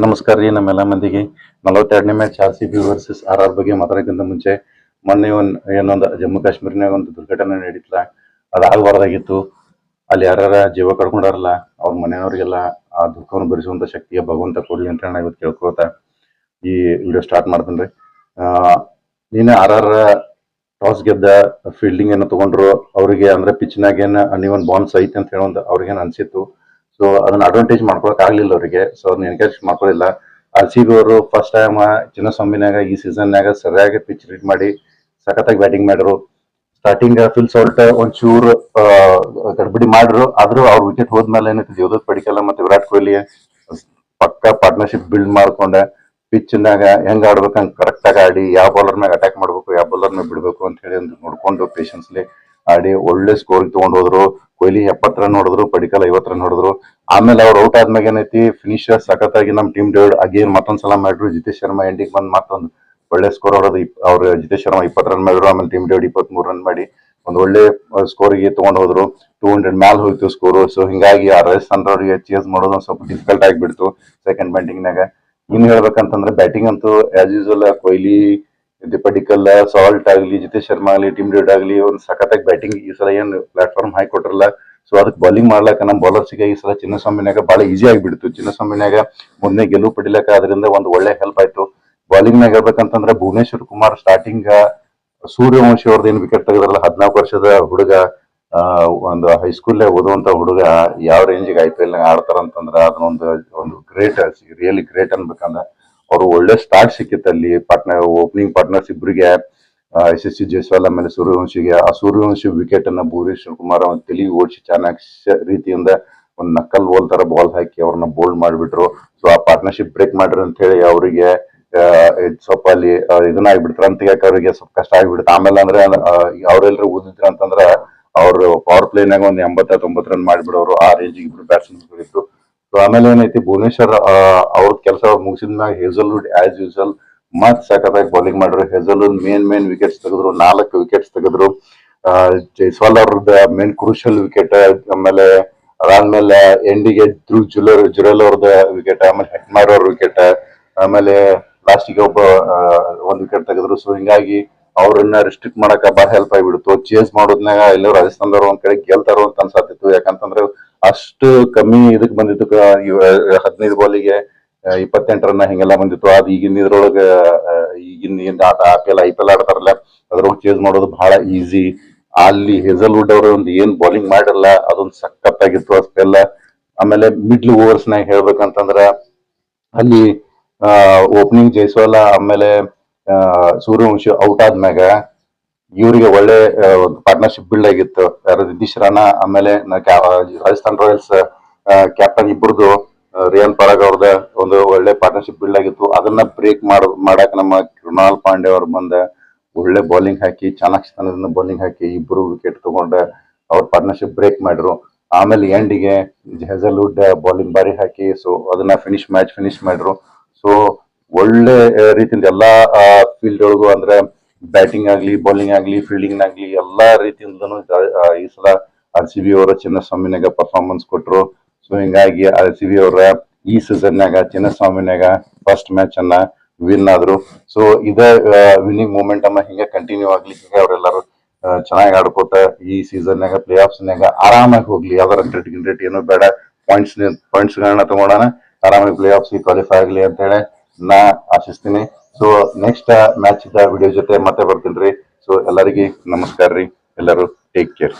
ನಮಸ್ಕಾರ ರೀ ನಮ್ಮೆಲ್ಲ ಮಂದಿಗೆ 42ನೇ ಮ್ಯಾಚ್ RCB ವರ್ಸಸ್ RR ಬಗ್ಗೆ ಮಾತಾಡೋಕ್ಕಿಂತ ಮುಂಚೆ ಮೊನ್ನೆ ಏನೊಂದು ಜಮ್ಮು ಕಾಶ್ಮೀರನಾಗ ಒಂದು ದುರ್ಘಟನೆ ನಡೀತಲ್ಲ, ಅದು ಆಗಬಾರ್ದಾಗಿತ್ತು. ಅಲ್ಲಿ ಯಾರ್ಯಾರ ಜೀವ ಕಳ್ಕೊಂಡಾರಲ್ಲ ಅವ್ರ ಮನೆಯವ್ರಿಗೆಲ್ಲ ಆ ದುಃಖವನ್ನು ಭರಿಸುವಂತ ಶಕ್ತಿಯ ಭಗವಂತ ಕೊಡ್ಲಿ ಅಂತ ಹೇಳಿ ಇವತ್ತು ಕೇಳ್ಕೊತಾ ಈ ವಿಡಿಯೋ ಸ್ಟಾರ್ಟ್ ಮಾಡ್ತೀನಿ ರೀ. ನೀನೆ RR ಟಾಸ್ ಗೆದ್ದ ಫೀಲ್ಡಿಂಗ್ ಏನೋ ತಗೊಂಡ್ರು ಅವರಿಗೆ, ಅಂದ್ರೆ ಪಿಚ್ನಾಗ ಏನು ಅನ್ಇವನ್ ಬಾಲ್ಸ್ ಐತೆ ಅಂತ ಹೇಳೋ ಅವ್ರಿಗೇನು ಅನ್ಸಿತ್ತು. ಸೊ ಅದನ್ನ ಅಡ್ವಾಂಟೇಜ್ ಮಾಡ್ಕೊಳಕ್ ಆಗ್ಲಿಲ್ಲ ಅವರಿಗೆ. ಸೊ ಅದನ್ನ ಎನ್ಕರೇಜ್ ಮಾಡ್ಕೊಳ್ಳಿಲ್ಲ. RCB ಅವರು ಫಸ್ಟ್ ಟೈಮ್ ಚಿನ್ನಸ್ವಾಮಿನಾಗ ಈ ಸೀಸನ್ನಾಗ ಸರಿಯಾಗಿ ಪಿಚ್ ರೀಡ್ ಮಾಡಿ ಸಖತ್ತಾಗಿ ಬ್ಯಾಟಿಂಗ್ ಮಾಡಿದ್ರು. ಸ್ಟಾರ್ಟಿಂಗ್ ಫಿಲ್ ಸಾಲ್ಟ್ ಒಂಚೂರು ಗಡ್ಬಡಿ ಮಾಡಿದ್ರು, ಆದ್ರೂ ಅವ್ರ ವಿಕೆಟ್ ಹೋದ್ಮೇಲೆ ಏನೈತಿ ದೇವದತ್ ಪಡಿಕಲ್ ಮತ್ತೆ ವಿರಾಟ್ ಕೊಹ್ಲಿ ಪಕ್ಕ ಪಾರ್ಟ್ನರ್ಶಿಪ್ ಬಿಲ್ಡ್ ಮಾಡ್ಕೊಂಡ ಪಿಚ್ನಾಗ ಹೆಂಗ್ ಆಡ್ಬೇಕಂಗ್ ಕರೆಕ್ಟ್ ಆಗಿ ಆಡಿ, ಯಾವ ಬೌಲರ್ ಮ್ಯಾಗ ಅಟ್ಯಾಕ್ ಮಾಡ್ಬೇಕು, ಯಾವ ಬೌಲರ್ ಮ್ಯಾಗ ಬಿಡ್ಬೇಕು ಅಂತ ಹೇಳಿ ನೋಡ್ಕೊಂಡು ಪೇಷನ್ಸ್ಲಿ ಆಡಿ ಒಳ್ಳೆ ಸ್ಕೋರ್ ತಗೊಂಡ್ ಹೋದ್ರು. ಕೊಹ್ಲಿ 70 ರನ್ ಹೊಡೆದ್ರು, ಪಡಿಕಲ್ 50 ರನ್ ಹೊಡೆದ್ರು. ಆಮೇಲೆ ಅವ್ರು ಔಟ್ ಆದ್ಮೇಲೆ ಏನೈತಿ ಫಿನಿಶರ್ ಸಖತ್ತಾಗಿ ನಮ್ ಟೀಮ್ ಡೇವಿಡ್ ಅಗೇನ್ ಮತ್ತೊಂದ್ಸಲ ಮಾಡ್ರು. ಜಿತೇಶ್ ಶರ್ಮಾ ಎಂಡಿಗೆ ಬಂದ್ ಮತ್ತೊಂದು ಒಳ್ಳೆ ಸ್ಕೋರ್ ಹೊಡೆದು ಅವ್ರು ಜಿತೇಶ್ ಶರ್ಮಾ 20 ರನ್ ಮಾಡಿದ್ರು. ಆಮೇಲೆ ಟೀಮ್ ಡೇವಿಡ್ 23 ರನ್ ಮಾಡಿ ಒಂದು ಒಳ್ಳೆ ಸ್ಕೋರಿಗೆ ತಗೊಂಡ್ ಹೋದ್ರು. 200 ಮ್ಯಾಲ್ ಹೋಯ್ತು ಸ್ಕೋರು. ಸೊ ಹಿಂಗಾಗಿ ಆ ರಾಜಸ್ಥಾನ್ ಅವ್ರಿಗೆ ಚೇಸ್ ಮಾಡೋದು ಸ್ವಲ್ಪ ಡಿಫಿಕಲ್ಟ್ ಆಗಿಬಿಡ್ತು ಸೆಕೆಂಡ್ ಬ್ಯಾಟಿಂಗ್ನಾಗ. ಇನ್ ಹೇಳ್ಬೇಕಂತಂದ್ರೆ ಬ್ಯಾಟಿಂಗ್ ಅಂತೂ as usual Kohli, Padikkal, salt ಆಗ್ಲಿ, ಜಿತೇಶ್ ಶರ್ಮಾ ಆಗ್ಲಿ, ಟೀಮ್ ಡೇವಿಡ್ ಆಗ್ಲಿ ಒಂದು ಸಖತ್ತಾಗಿ ಬ್ಯಾಟಿಂಗ್ ಈ ಸಲ ಏನ್ ಪ್ಲಾಟ್ಫಾರ್ಮ್ ಹಾಕಿ ಕೊಟ್ರಲ್ಲ. ಸೊ ಅದಕ್ಕೆ ಬೌಲಿಂಗ್ ಮಾಡ್ಲಾಕ ನಮ್ಮ ಬೌಲರ್ಸ್ಗೆ ಈ ಸಲ ಚಿನ್ನಸ್ವಾಮಿನಾಗ ಬಹಳ ಈಸಿ ಆಗಿಬಿಡ್ತು. ಚಿನ್ನಸ್ವಾಮಿನಾಗ ಮೊನ್ನೆ ಗೆಲುವು ಪಡಿಲಕ್ಕ ಅದರಿಂದ ಒಂದು ಒಳ್ಳೆ ಹೆಲ್ಪ್ ಆಯ್ತು. ಬೌಲಿಂಗ್ ನಾಗ ಹೇಳ್ಬೇಕಂತಂದ್ರೆ ಭುವನೇಶ್ವರ್ ಕುಮಾರ್ ಸ್ಟಾರ್ಟಿಂಗ್ ಸೂರ್ಯವಂಶಿ ಅವ್ರದ್ದು ಏನ್ ವಿಕೆಟ್ ತೆಗೆದ್ರಲ್ಲ, 14 ವರ್ಷದ ಹುಡುಗ, ಒಂದು ಹೈಸ್ಕೂಲ್ ಓದುವಂತ ಹುಡುಗ ಯಾವ ರೇಂಜಿಗೆ IPL ಆಡ್ತಾರಂತಂದ್ರ ಅದನ್ನೊಂದು ಒಂದು ಗ್ರೇಟ್, ರಿಯಲಿ ಗ್ರೇಟ್ ಅನ್ಬೇಕಂದ್ರ. ಅವ್ರು ಒಳ್ಳೆ ಸ್ಟಾರ್ಟ್ ಸಿಕ್ಕಿತ್ತು ಅಲ್ಲಿ ಓಪನಿಂಗ್ ಪಾರ್ಟ್ನರ್ಸ್ ಇಬ್ಬರಿಗೆ, SSC ಜೈಸ್ವಾಲ್ ಆಮೇಲೆ ಸೂರ್ಯವಂಶಿಗೆ. ಆ ಸೂರ್ಯವಂಶಿ ವಿಕೆಟ್ ಅನ್ನ ಭುವನೇಶ್ವರ್ ಕುಮಾರ್ ಅವನ್ ತಲಿ ಓಡಿಸಿ ಚೆನ್ನಾಗಿ ರೀತಿಯಿಂದ ಒಂದು ನಕ್ಕಲ್ ಬೋಲ್ ತರ ಬಾಲ್ ಹಾಕಿ ಅವ್ರನ್ನ ಬೋಲ್ಡ್ ಮಾಡ್ಬಿಟ್ರು. ಸೊ ಆ ಪಾರ್ಟ್ನರ್ಶಿಪ್ ಬ್ರೇಕ್ ಮಾಡ್ರಿ ಅಂತ ಹೇಳಿ ಅವರಿಗೆ ಸ್ವಲ್ಪ ಅಲ್ಲಿ ಇದನ್ನ ಆಗ್ಬಿಡ್ತಾರೆ ಅಂತ ಅವರಿಗೆ ಸ್ವಲ್ಪ ಕಷ್ಟ ಆಗ್ಬಿಡುತ್ತೆ. ಆಮೇಲೆ ಅಂದ್ರೆ ಅವ್ರೆಲ್ರು ಓದಿದ್ರ ಅಂತಂದ್ರ ಅವ್ರು ಪವರ್ ಪ್ಲೇನಾಗ ಒಂದು 80-90 ರನ್ ಮಾಡ್ಬಿಡೋರು. ಆ ರೇಂಜಿಗೆ ಇಬ್ರು ಬ್ಯಾಟ್ಸ್ಮನ್ ಇತ್ತು. ಸೊ ಆಮೇಲೆ ಏನೈತಿ ಭುವನೇಶ್ವರ್ ಅವ್ರದ್ ಕೆಲಸ ಮುಗಿಸಿದ್ಮ್ಯಾಗ ಹೇಸಲ್ವುಡ್ ಆಸ್ ಯೂಸಲ್ ಮತ್ ಸಖತ್ತಾಗಿ ಬೌಲಿಂಗ್ ಮಾಡಿದ್ರು. ಹೇಸಲ್ವುಡ್ ಮೇನ್ ವಿಕೆಟ್ಸ್ ತೆಗೆದ್ರು, 4 ವಿಕೆಟ್ಸ್ ತೆಗೆದ್ರು. ಜೈಸ್ವಾಲ್ ಅವ್ರದ್ದು ಮೇನ್ ಕ್ರೂಷಿಯಲ್ ವಿಕೆಟ್, ಆಮೇಲೆ ಅದಾದ್ಮೇಲೆ ಎಂಡಿಗೆ ಧ್ರುವ್ ಜುರೆಲ್ ಅವ್ರದ್ದು ವಿಕೆಟ್, ಆಮೇಲೆ ಹೆಟ್ಮಾರ್ ಅವ್ರ ವಿಕೆಟ್, ಆಮೇಲೆ ಲಾಸ್ಟಿಗೆ ಒಂದು ವಿಕೆಟ್ ತೆಗೆದ್ರು. ಸೊ ಹಿಂಗಾಗಿ ಅವ್ರನ್ನ ರಿಸ್ಟ್ರಿಕ್ಟ್ ಮಾಡಕ ಬಹಳ ಹೆಲ್ಪ್ ಆಗಿಬಿಡ್ತು. ಚೇಸ್ ಮಾಡೋದ್ನಾಗ ಎಲ್ಲರೂ ರಾಜಸ್ಥಾನದವ್ರು ಒಂದ್ ಕಡೆ ಗೆಲ್ತಾರೋ ಅಂತ ಅನ್ಸಾತಿತ್ತು. ಯಾಕಂತಂದ್ರೆ ಅಷ್ಟು ಕಮ್ಮಿ ಇದಕ್ ಬಂದಿತ್ತು, 15 ಬಾಲಿಗೆ 28 ರನ್ ಹಿಂಗೆಲ್ಲ ಬಂದಿತ್ತು. ಅದು ಈಗಿನ ಇದ್ರೊಳಗ ಈಗಿನ ಆಟ IPL ಆಡ್ತಾರಲ್ಲ ಅದ್ರೊಳಗೆ ಚೇಸ್ ಮಾಡೋದು ಬಹಳ ಈಸಿ. ಅಲ್ಲಿ ಹೇಸಲ್ವುಡ್ ಅವರು ಒಂದು ಏನ್ ಬೌಲಿಂಗ್ ಮಾಡಿರಲ್ಲ ಅದೊಂದು ಸಖತ್ತಾಗಿತ್ತು ಆ ಸ್ಪೆಲ್. ಆಮೇಲೆ ಮಿಡ್ಲ್ ಓವರ್ಸ್ ನಾಗ ಹೇಳ್ಬೇಕಂತಂದ್ರ ಅಲ್ಲಿ ಓಪನಿಂಗ್ ಜೈಸ್ವಾಲ ಆಮೇಲೆ ಸೂರ್ಯವಂಶಿ ಔಟ್ ಆದ್ಮ್ಯಾಗ ಇವರಿಗೆ ಒಳ್ಳೆ ಒಂದು ಪಾರ್ಟ್ನರ್ಶಿಪ್ ಬಿಲ್ಡ್ ಆಗಿತ್ತು. ನಿತೀಶ್ ರಾಣಾ ಆಮೇಲೆ ರಾಜಸ್ಥಾನ್ ರಾಯಲ್ಸ್ ಕ್ಯಾಪ್ಟನ್ ಇಬ್ಬರದು, ರಿಯಾನ್ ಪರಾಗ್ ಅವ್ರದ ಒಂದು ಒಳ್ಳೆ ಪಾರ್ಟ್ನರ್ಶಿಪ್ ಬಿಲ್ಡ್ ಆಗಿತ್ತು. ಅದನ್ನ ಬ್ರೇಕ್ ಮಾಡಕ್ ನಮ್ಮ ಕೃಣಾಲ್ ಪಾಂಡೆ ಅವ್ರು ಬಂದ ಒಳ್ಳೆ ಬೌಲಿಂಗ್ ಹಾಕಿ, ಚಾಣಾಕ್ಷತನದಿಂದ ಬೌಲಿಂಗ್ ಹಾಕಿ ಇಬ್ರು ವಿಕೆಟ್ ತಗೊಂಡ ಅವ್ರ ಪಾರ್ಟ್ನರ್ಶಿಪ್ ಬ್ರೇಕ್ ಮಾಡಿದ್ರು. ಆಮೇಲೆ ಎಂಡಿಗೆ ಹೆಸಲ್ವುಡ್ ಬೌಲಿಂಗ್ ಬಾರಿ ಹಾಕಿ ಸೊ ಅದನ್ನ ಮ್ಯಾಚ್ ಫಿನಿಶ್ ಮಾಡಿದ್ರು. ಸೊ ಒಳ್ಳೆ ರೀತಿಯಿಂದ ಎಲ್ಲಾ ಫೀಲ್ಡ್ ಒಳಗು ಅಂದ್ರೆ ಬ್ಯಾಟಿಂಗ್ ಆಗ್ಲಿ, ಬೌಲಿಂಗ್ ಆಗ್ಲಿ, ಫೀಲ್ಡಿಂಗ್ ಆಗ್ಲಿ ಎಲ್ಲಾ ರೀತಿಯಿಂದನೂ ಈ ಸಲ RCB ಅವರ ಚಿನ್ನಸ್ವಾಮಿನಾಗ ಪರ್ಫಾರ್ಮೆನ್ಸ್ ಕೊಟ್ರು. ಸೊ ಹಿಂಗಾಗಿ RCB ಅವರ ಈ ಸೀಸನ್ನಾಗ ಚಿನ್ನಸ್ವಾಮಿನಾಗ ಫಸ್ಟ್ ಮ್ಯಾಚ್ ಅನ್ನ ವಿನ್ ಆದ್ರು. ಸೊ ಇದ ವಿನ್ನಿಂಗ್ ಮೂಮೆಂಟ್ ಅನ್ನ ಹಿಂಗೆ ಕಂಟಿನ್ಯೂ ಆಗ್ಲಿ, ಹಿಂಗೆ ಅವರೆಲ್ಲರೂ ಚೆನ್ನಾಗಿ ಆಡ್ಕೋತ ಈ ಸೀಸನ್ನಾಗ ಪ್ಲೇ ಆಫ್ಸ್ನಾಗ ಆರಾಮಾಗಿ ಹೋಗ್ಲಿ. ಯಾವ್ದಾರ ಗಿಂಡ್ರೇಟ್ ಏನೋ ಬೇಡ, ಪಾಯಿಂಟ್ಸ್ ಗಳನ್ನ ತಗೊಂಡಾನ ಆರಾಮಾಗಿ ಪ್ಲೇ ಆಫ್ಸ್ ಕ್ವಾಲಿಫೈ ಆಗ್ಲಿ ಅಂತ ಹೇಳಿ ನಾ ಆಶಿಸ್ತೀನಿ. ಸೊ ನೆಕ್ಸ್ಟ್ ಮ್ಯಾಚ್ ವಿಡಿಯೋ ಜೊತೆ ಮತ್ತೆ ಬರ್ತೀನಿ. ಸೊ ಎಲ್ಲರಿಗೂ ನಮಸ್ಕಾರ ರೀ. ಎಲ್ಲರೂ ಟೇಕ್ ಕೇರ್.